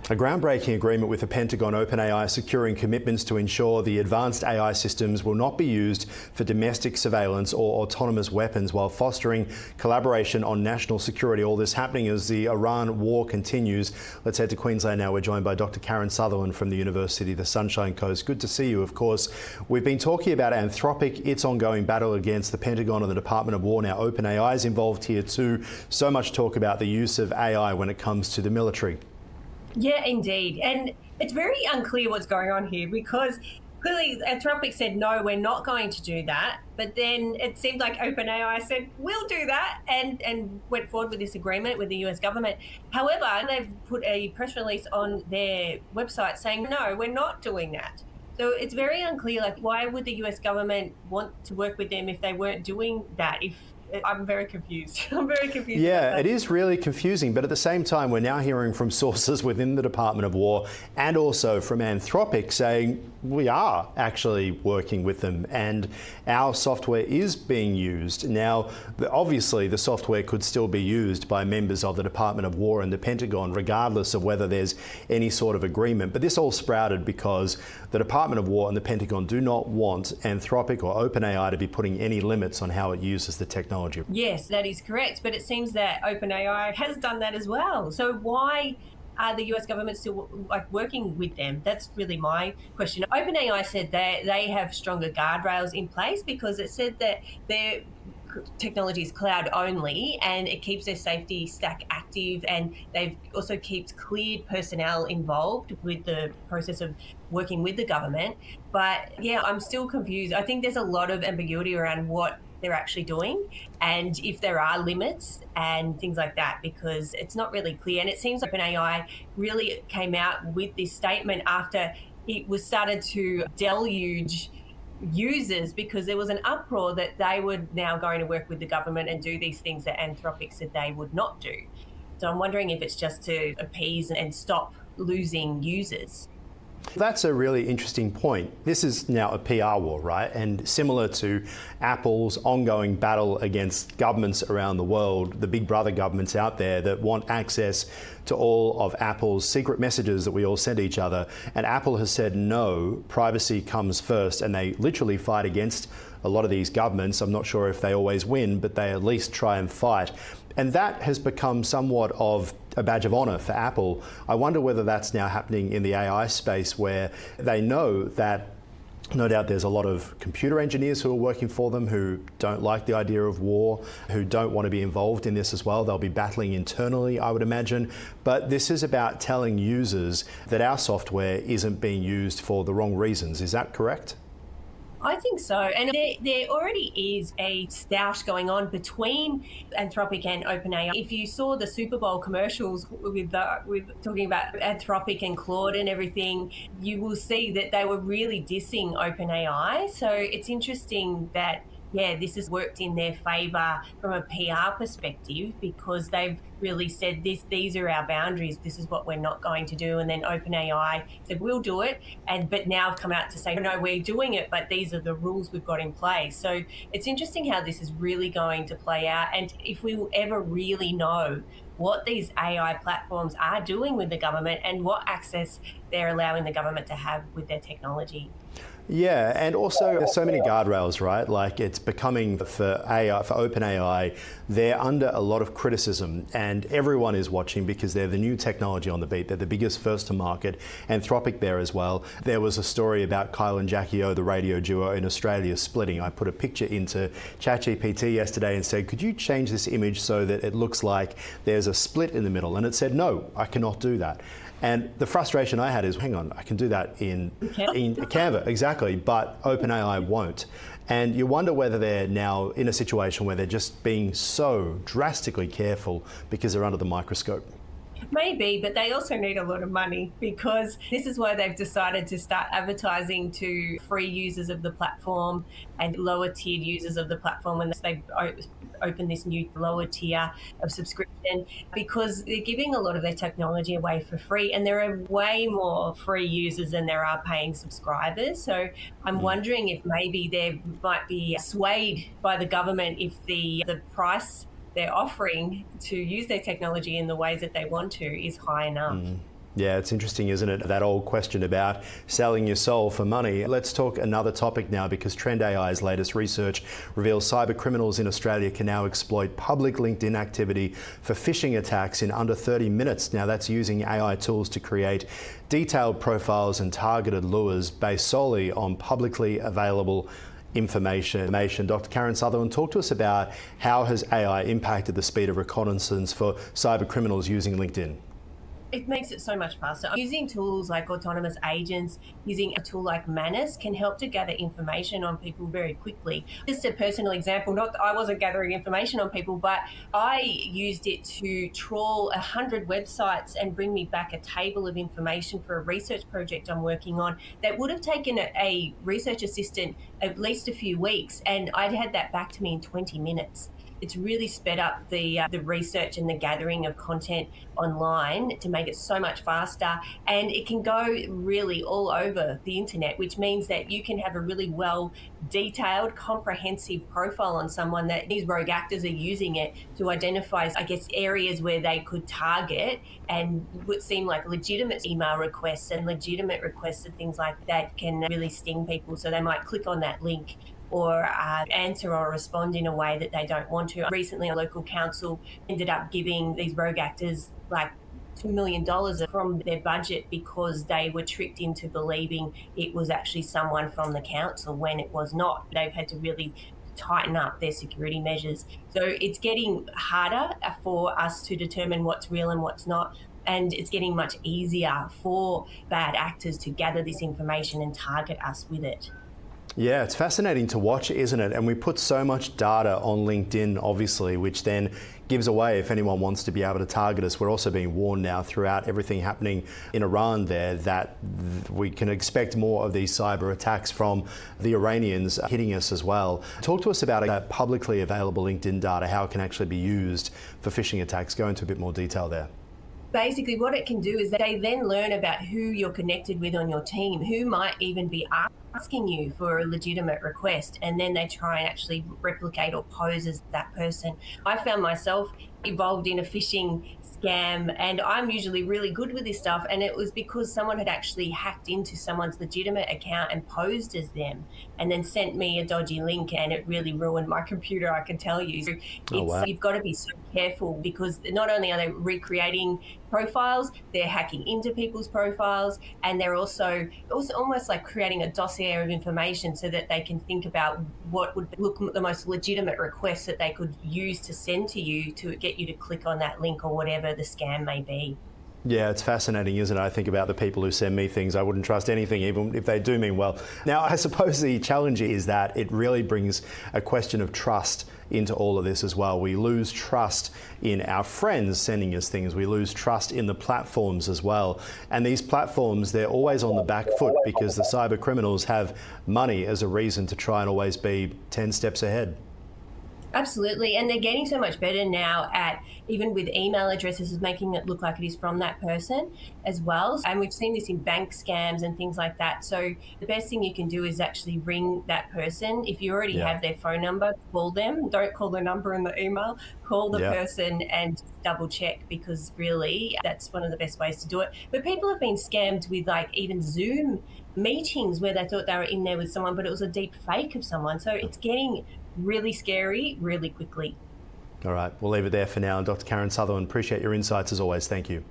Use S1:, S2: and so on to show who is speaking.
S1: A groundbreaking agreement with the Pentagon, OpenAI, securing commitments to ensure the advanced AI systems will not be used for domestic surveillance or autonomous weapons, while fostering collaboration on national security. All this happening as the Iran war continues. Let's head to Queensland now. We're joined by Dr. Karen Sutherland from the University of the Sunshine Coast. Good to see you, of course. We've been talking about Anthropic, its ongoing battle against the Pentagon and the Department of War. Now OpenAI is involved here too. So much talk about the use of AI when it comes to the military.
S2: Yeah, indeed. And it's very unclear what's going on here, because clearly Anthropic said, no, we're not going to do that. But then it seemed like OpenAI said, we'll do that, and went forward with this agreement with the US government. However, they've put a press release on their website saying, no, we're not doing that. So it's very unclear, like, why would the US government want to work with them if they weren't doing that? I'm very confused. I'm very confused.
S1: Yeah, it is really confusing. But at the same time, we're now hearing from sources within the Department of War and also from Anthropic saying we are actually working with them and our software is being used. Now, obviously, the software could still be used by members of the Department of War and the Pentagon, regardless of whether there's any sort of agreement. But this all sprouted because the Department of War and the Pentagon do not want Anthropic or OpenAI to be putting any limits on how it uses the technology.
S2: Yes, that is correct. But it seems that OpenAI has done that as well. So why are the US government still working with them? That's really my question. OpenAI said that they have stronger guardrails in place because it said that their technology is cloud only and it keeps their safety stack active, and they've also keeps cleared personnel involved with the process of working with the government. But yeah, I'm still confused. I think there's a lot of ambiguity around what they're actually doing and if there are limits and things like that, because it's not really clear. And it seems OpenAI really came out with this statement after it was started to deluge users, because there was an uproar that they were now going to work with the government and do these things that Anthropic said they would not do. So I'm wondering if it's just to appease and stop losing users.
S1: That's a really interesting point. This is now a PR war, right? And similar to Apple's ongoing battle against governments around the world, the big brother governments out there that want access to all of Apple's secret messages that we all send each other. And Apple has said, no, privacy comes first. And they literally fight against a lot of these governments. I'm not sure if they always win, but they at least try and fight. And that has become somewhat of a badge of honor for Apple. I wonder whether that's now happening in the AI space, where they know that no doubt there's a lot of computer engineers who are working for them who don't like the idea of war, who don't want to be involved in this as well. They'll be battling internally, I would imagine. But this is about telling users that our software isn't being used for the wrong reasons. Is that correct?
S2: I think so. And there already is a stoush going on between Anthropic and OpenAI. If you saw the Super Bowl commercials with talking about Anthropic and Claude and everything, you will see that they were really dissing OpenAI. So it's interesting that, yeah, this has worked in their favour from a PR perspective, because they've really said these are our boundaries, this is what we're not going to do. And then OpenAI said, we'll do it, but now come out to say, no, we're doing it, but these are the rules we've got in place. So it's interesting how this is really going to play out, and if we will ever really know what these AI platforms are doing with the government and what access they're allowing the government to have with their technology.
S1: Yeah, and also there's so many guardrails, right? Like, it's becoming for OpenAI, they're under a lot of criticism, and everyone is watching because they're the new technology on the beat. They're the biggest first to market. Anthropic there as well. There was a story about Kyle and Jackie O, the radio duo in Australia, splitting. I put a picture into ChatGPT yesterday and said, could you change this image so that it looks like there's a split in the middle? And it said, no, I cannot do that. And the frustration I had is, hang on, I can do that in Canva, exactly, but OpenAI won't. And you wonder whether they're now in a situation where they're just being so drastically careful because they're under the microscope.
S2: Maybe, but they also need a lot of money, because this is why they've decided to start advertising to free users of the platform and lower tiered users of the platform when they open this new lower tier of subscription, because they're giving a lot of their technology away for free, and there are way more free users than there are paying subscribers. So I'm wondering if maybe they might be swayed by the government if the price they're offering to use their technology in the ways that they want to is high enough.
S1: Yeah, it's interesting, isn't it? That old question about selling your soul for money. Let's talk another topic now, because Trend AI's latest research reveals cyber criminals in Australia can now exploit public LinkedIn activity for phishing attacks in under 30 minutes. Now, that's using AI tools to create detailed profiles and targeted lures based solely on publicly available information. Dr. Karen Sutherland, talk to us about how has AI impacted the speed of reconnaissance for cyber criminals using LinkedIn?
S2: It makes it so much faster. Using tools like autonomous agents, using a tool like Manus can help to gather information on people very quickly. Just a personal example, not that I wasn't gathering information on people, but I used it to trawl 100 websites and bring me back a table of information for a research project I'm working on that would have taken a research assistant at least a few weeks, and I'd had that back to me in 20 minutes. It's really sped up the research and the gathering of content online to make it so much faster, and it can go really all over the internet, which means that you can have a really well detailed, comprehensive profile on someone, that these rogue actors are using it to identify, I guess, areas where they could target and would seem like legitimate email requests and legitimate requests and things like that can really sting people. So they might click on that link or answer or respond in a way that they don't want to. Recently, a local council ended up giving these rogue actors like $2 million from their budget because they were tricked into believing it was actually someone from the council when it was not. They've had to really tighten up their security measures. So it's getting harder for us to determine what's real and what's not. And it's getting much easier for bad actors to gather this information and target us with it.
S1: Yeah, it's fascinating to watch, isn't it? And we put so much data on LinkedIn, obviously, which then gives away if anyone wants to be able to target us. We're also being warned now throughout everything happening in Iran there that we can expect more of these cyber attacks from the Iranians hitting us as well. Talk to us about that publicly available LinkedIn data, how it can actually be used for phishing attacks. Go into a bit more detail there.
S2: Basically, what it can do is that they then learn about who you're connected with on your team, who might even be asking you for a legitimate request, and then they try and actually replicate or pose as that person. I found myself involved in a phishing scam, and I'm usually really good with this stuff, and it was because someone had actually hacked into someone's legitimate account and posed as them and then sent me a dodgy link, and it really ruined my computer, I can tell you. So wow. You've got to be so careful, because not only are they recreating profiles, they're hacking into people's profiles, and they're also almost like creating a dossier of information so that they can think about what would look the most legitimate requests that they could use to send to you to get you to click on that link or whatever the scam may be.
S1: Yeah, it's fascinating, isn't it? I think about the people who send me things. I wouldn't trust anything, even if they do mean well. Now, I suppose the challenge is that it really brings a question of trust into all of this as well. We lose trust in our friends sending us things. We lose trust in the platforms as well. And these platforms, they're always on the back foot because the cyber criminals have money as a reason to try and always be 10 steps ahead.
S2: Absolutely, and they're getting so much better now at, even with email addresses, is making it look like it is from that person as well. And we've seen this in bank scams and things like that. So the best thing you can do is actually ring that person. If you already have their phone number, call them. Don't call the number in the email. Call the person and double check, because really that's one of the best ways to do it. But people have been scammed with like even Zoom meetings where they thought they were in there with someone, but it was a deep fake of someone. So it's getting really scary really quickly.
S1: All right, we'll leave it there for now. And Dr. Karen Sutherland, appreciate your insights as always. Thank you.